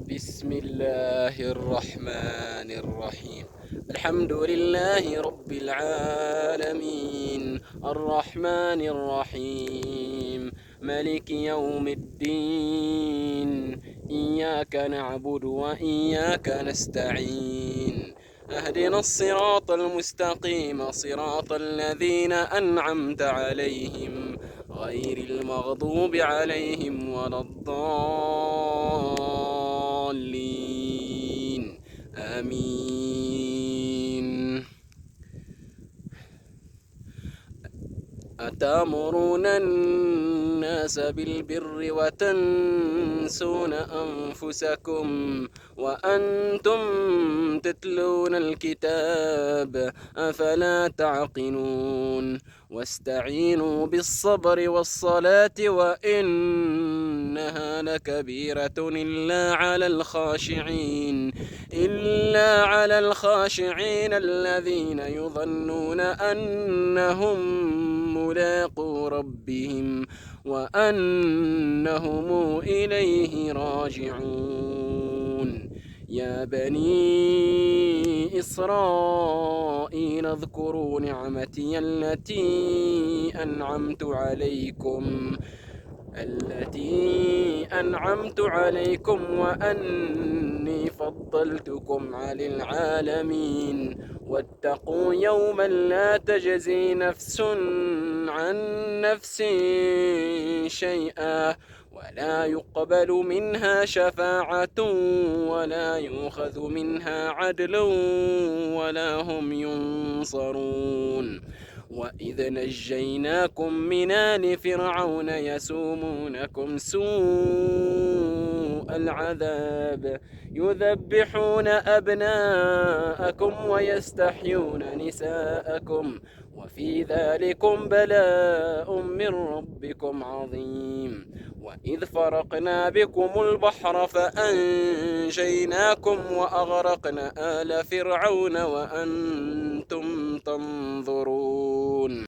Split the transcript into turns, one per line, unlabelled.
بسم الله الرحمن الرحيم. الحمد لله رب العالمين الرحمن الرحيم ملك يوم الدين. إياك نعبد وإياك نستعين. اهدنا الصراط المستقيم صراط الذين أنعمت عليهم غير المغضوب عليهم ولا الضالين. آمين. أتأمرون الناس بالبر وتنسون أنفسكم وأنتم تتلون الكتاب أفلا تعقلون. واستعينوا بالصبر والصلاة وإنها لكبيرة إلا على الخاشعين الذين يظنون أنهم ملاقو ربهم وأنهم إليه راجعون. يا بني إسرائيل اذكروا نعمتي التي أنعمت عليكم وأني فضلتكم على العالمين. واتقوا يوما لا تجزي نفس عن نفس شيئا ولا يقبل منها شفاعة ولا يؤخذ منها عدل ولا هم ينصرون. وإذ نجيناكم من آل فرعون يسومونكم سوء العذاب يذبحون أبناءكم ويستحيون نساءكم وفي ذلكم بلاء من ربكم عظيم. وإذ فرقنا بكم البحر فأنجيناكم وأغرقنا آل فرعون وأنتم تنظرون.